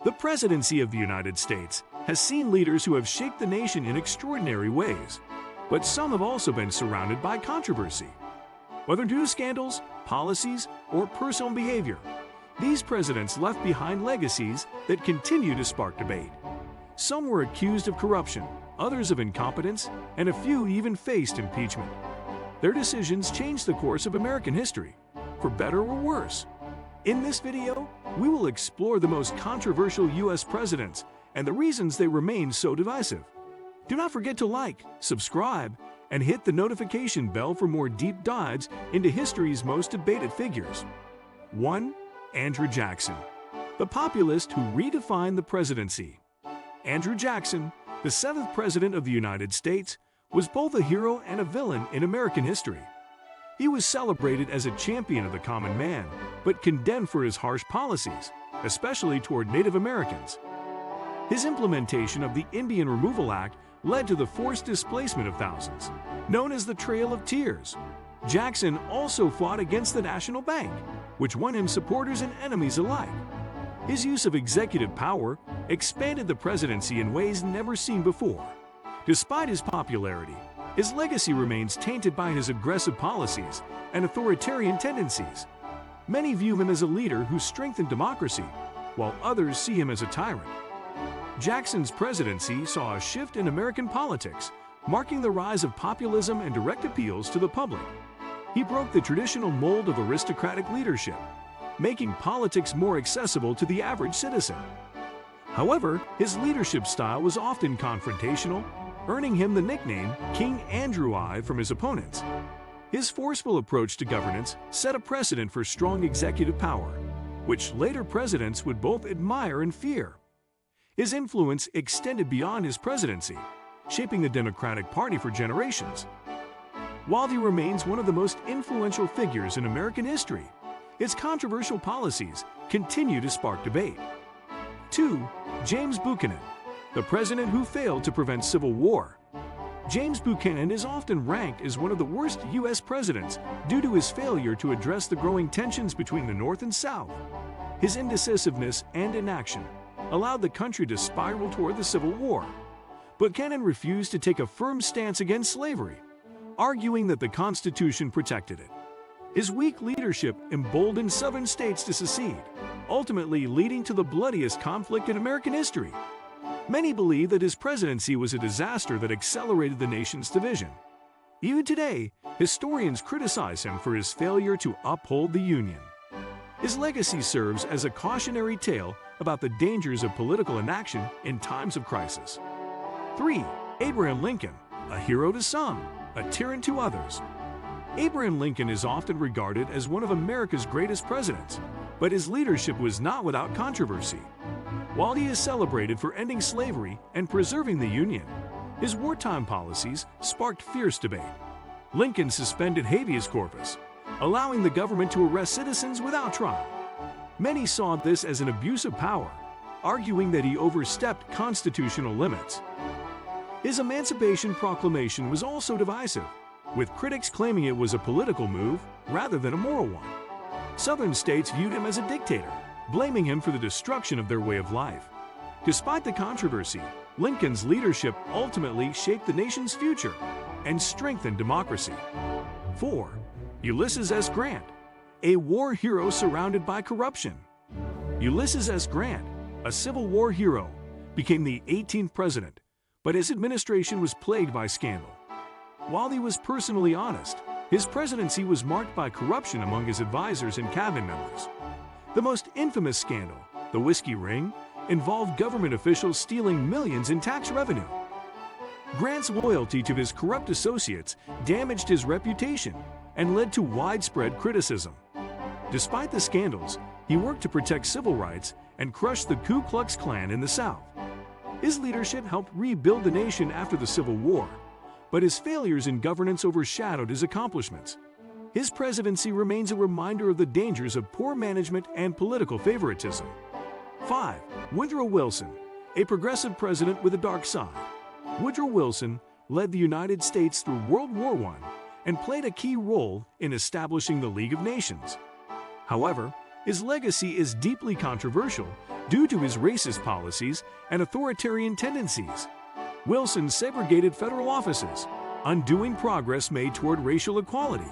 The presidency of the United States has seen leaders who have shaped the nation in extraordinary ways, but some have also been surrounded by controversy. Whether due to scandals, policies, or personal behavior, these presidents left behind legacies that continue to spark debate. Some were accused of corruption, others of incompetence, and a few even faced impeachment. Their decisions changed the course of American history, for better or worse. In this video, we will explore the most controversial U.S. presidents and the reasons they remain so divisive. Do not forget to like, subscribe, and hit the notification bell for more deep dives into history's most debated figures. 1. Andrew Jackson, the populist who redefined the presidency. Andrew Jackson, the 7th President of the United States, was both a hero and a villain in American history. He was celebrated as a champion of the common man, but condemned for his harsh policies, especially toward Native Americans. His implementation of the Indian Removal Act led to the forced displacement of thousands, known as the Trail of Tears. Jackson also fought against the National Bank, which won him supporters and enemies alike. His use of executive power expanded the presidency in ways never seen before. Despite his popularity, his legacy remains tainted by his aggressive policies and authoritarian tendencies. Many view him as a leader who strengthened democracy, while others see him as a tyrant. Jackson's presidency saw a shift in American politics, marking the rise of populism and direct appeals to the public. He broke the traditional mold of aristocratic leadership, making politics more accessible to the average citizen. However, his leadership style was often confrontational, earning him the nickname King Andrew I from his opponents. His forceful approach to governance set a precedent for strong executive power, which later presidents would both admire and fear. His influence extended beyond his presidency, shaping the Democratic Party for generations. While he remains one of the most influential figures in American history, its controversial policies continue to spark debate. 2. James Buchanan, the president who failed to prevent civil war. James Buchanan is often ranked as one of the worst U.S. presidents due to his failure to address the growing tensions between the North and South. His indecisiveness and inaction allowed the country to spiral toward the Civil War. Buchanan refused to take a firm stance against slavery, arguing that the Constitution protected it. His weak leadership emboldened Southern states to secede, ultimately leading to the bloodiest conflict in American history. Many believe that his presidency was a disaster that accelerated the nation's division. Even today, historians criticize him for his failure to uphold the Union. His legacy serves as a cautionary tale about the dangers of political inaction in times of crisis. 3. Abraham Lincoln, a hero to some, a tyrant to others. Abraham Lincoln is often regarded as one of America's greatest presidents, but his leadership was not without controversy. While he is celebrated for ending slavery and preserving the Union, his wartime policies sparked fierce debate. Lincoln suspended habeas corpus, allowing the government to arrest citizens without trial. Many saw this as an abuse of power, arguing that he overstepped constitutional limits. His Emancipation Proclamation was also divisive, with critics claiming it was a political move rather than a moral one. Southern states viewed him as a dictator, blaming him for the destruction of their way of life. Despite the controversy, Lincoln's leadership ultimately shaped the nation's future and strengthened democracy. 4. Ulysses S. Grant, a war hero surrounded by corruption. Ulysses S. Grant, a Civil War hero, became the 18th president, but his administration was plagued by scandal. While he was personally honest, his presidency was marked by corruption among his advisors and cabinet members. The most infamous scandal, the Whiskey Ring, involved government officials stealing millions in tax revenue. Grant's loyalty to his corrupt associates damaged his reputation and led to widespread criticism. Despite the scandals, he worked to protect civil rights and crush the Ku Klux Klan in the South. His leadership helped rebuild the nation after the Civil War, but his failures in governance overshadowed his accomplishments. His presidency remains a reminder of the dangers of poor management and political favoritism. 5. Woodrow Wilson, a progressive president with a dark side. Woodrow Wilson led the United States through World War I and played a key role in establishing the League of Nations. However, his legacy is deeply controversial due to his racist policies and authoritarian tendencies. Wilson segregated federal offices, undoing progress made toward racial equality.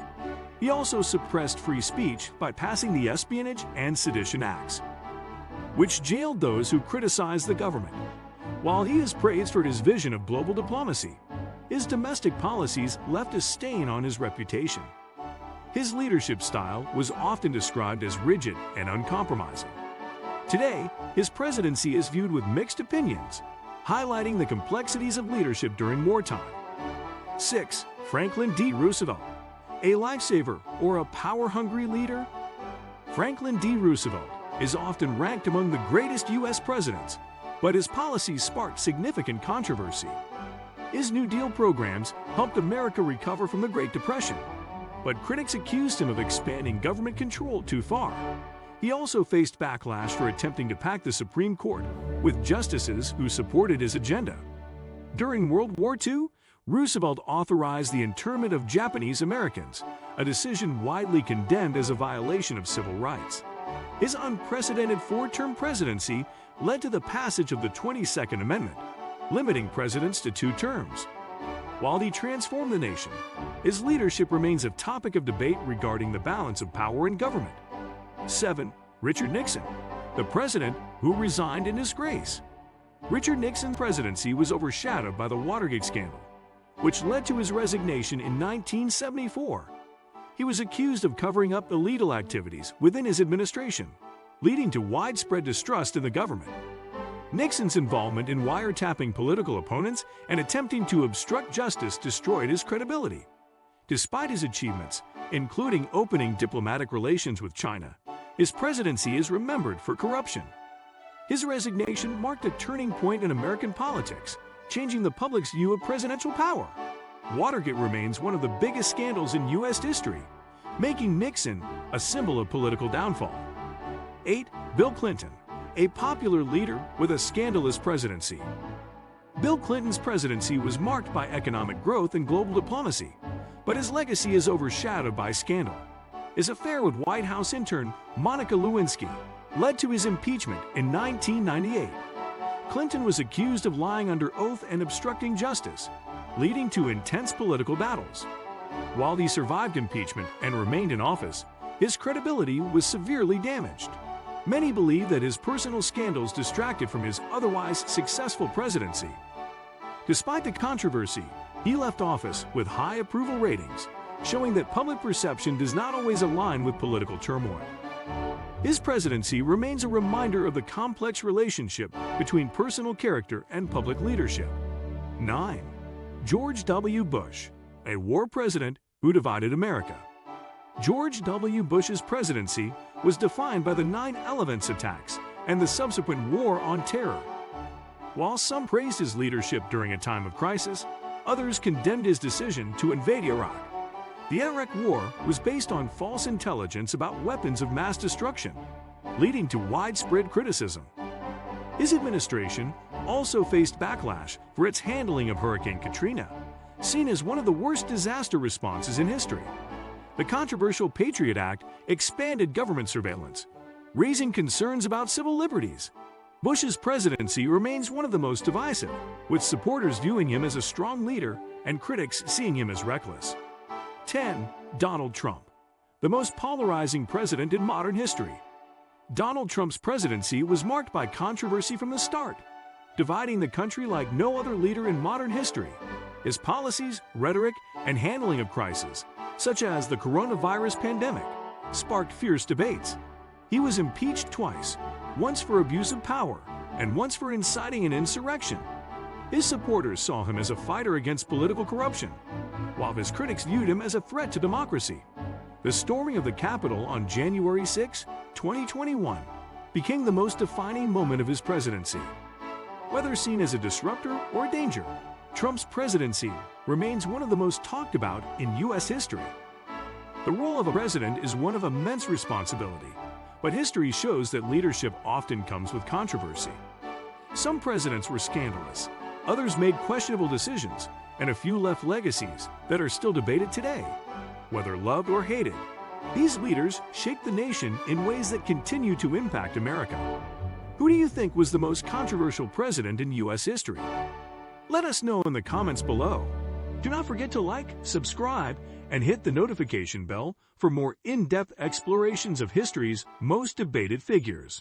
He also suppressed free speech by passing the Espionage and Sedition Acts, which jailed those who criticized the government. While he is praised for his vision of global diplomacy, his domestic policies left a stain on his reputation. His leadership style was often described as rigid and uncompromising. Today, his presidency is viewed with mixed opinions, highlighting the complexities of leadership during wartime. 6. Franklin D. Roosevelt. A lifesaver or a power-hungry leader? Franklin D. Roosevelt is often ranked among the greatest U.S. presidents, but his policies sparked significant controversy. His New Deal programs helped America recover from the Great Depression, but critics accused him of expanding government control too far. He also faced backlash for attempting to pack the Supreme Court with justices who supported his agenda. During World War II, Roosevelt authorized the internment of Japanese Americans, a decision widely condemned as a violation of civil rights. His unprecedented four-term presidency led to the passage of the 22nd Amendment, limiting presidents to 2 terms. While he transformed the nation, his leadership remains a topic of debate regarding the balance of power in government. 7. Richard Nixon, the president who resigned in disgrace. Richard Nixon's presidency was overshadowed by the Watergate scandal, which led to his resignation in 1974. He was accused of covering up illegal activities within his administration, leading to widespread distrust in the government. Nixon's involvement in wiretapping political opponents and attempting to obstruct justice destroyed his credibility. Despite his achievements, including opening diplomatic relations with China, his presidency is remembered for corruption. His resignation marked a turning point in American politics, changing the public's view of presidential power. Watergate remains one of the biggest scandals in U.S. history, making Nixon a symbol of political downfall. 8. Bill Clinton, a popular leader with a scandalous presidency. Bill Clinton's presidency was marked by economic growth and global diplomacy, but his legacy is overshadowed by scandal. His affair with White House intern Monica Lewinsky led to his impeachment in 1998. Clinton was accused of lying under oath and obstructing justice, leading to intense political battles. While he survived impeachment and remained in office, his credibility was severely damaged. Many believe that his personal scandals distracted from his otherwise successful presidency. Despite the controversy, he left office with high approval ratings, showing that public perception does not always align with political turmoil. His presidency remains a reminder of the complex relationship between personal character and public leadership. 9. George W. Bush, a war president who divided America. George W. Bush's presidency was defined by the 9/11 attacks and the subsequent war on terror. While some praised his leadership during a time of crisis, others condemned his decision to invade Iraq. The Iraq War was based on false intelligence about weapons of mass destruction, leading to widespread criticism. His administration also faced backlash for its handling of Hurricane Katrina, seen as one of the worst disaster responses in history. The controversial Patriot Act expanded government surveillance, raising concerns about civil liberties. Bush's presidency remains one of the most divisive, with supporters viewing him as a strong leader and critics seeing him as reckless. 10. Donald Trump, the most polarizing president in modern history. Donald Trump's presidency was marked by controversy from the start, dividing the country like no other leader in modern history. His policies, rhetoric, and handling of crises, such as the coronavirus pandemic, sparked fierce debates. He was impeached twice, once for abuse of power and once for inciting an insurrection. His supporters saw him as a fighter against political corruption, while his critics viewed him as a threat to democracy. The storming of the Capitol on January 6, 2021, became the most defining moment of his presidency. Whether seen as a disruptor or a danger, Trump's presidency remains one of the most talked about in U.S. history. The role of a president is one of immense responsibility, but history shows that leadership often comes with controversy. Some presidents were scandalous, others made questionable decisions, and a few left legacies that are still debated today. Whether loved or hated, these leaders shaped the nation in ways that continue to impact America. Who do you think was the most controversial president in U.S. history? Let us know in the comments below. Do not forget to like, subscribe, and hit the notification bell for more in-depth explorations of history's most debated figures.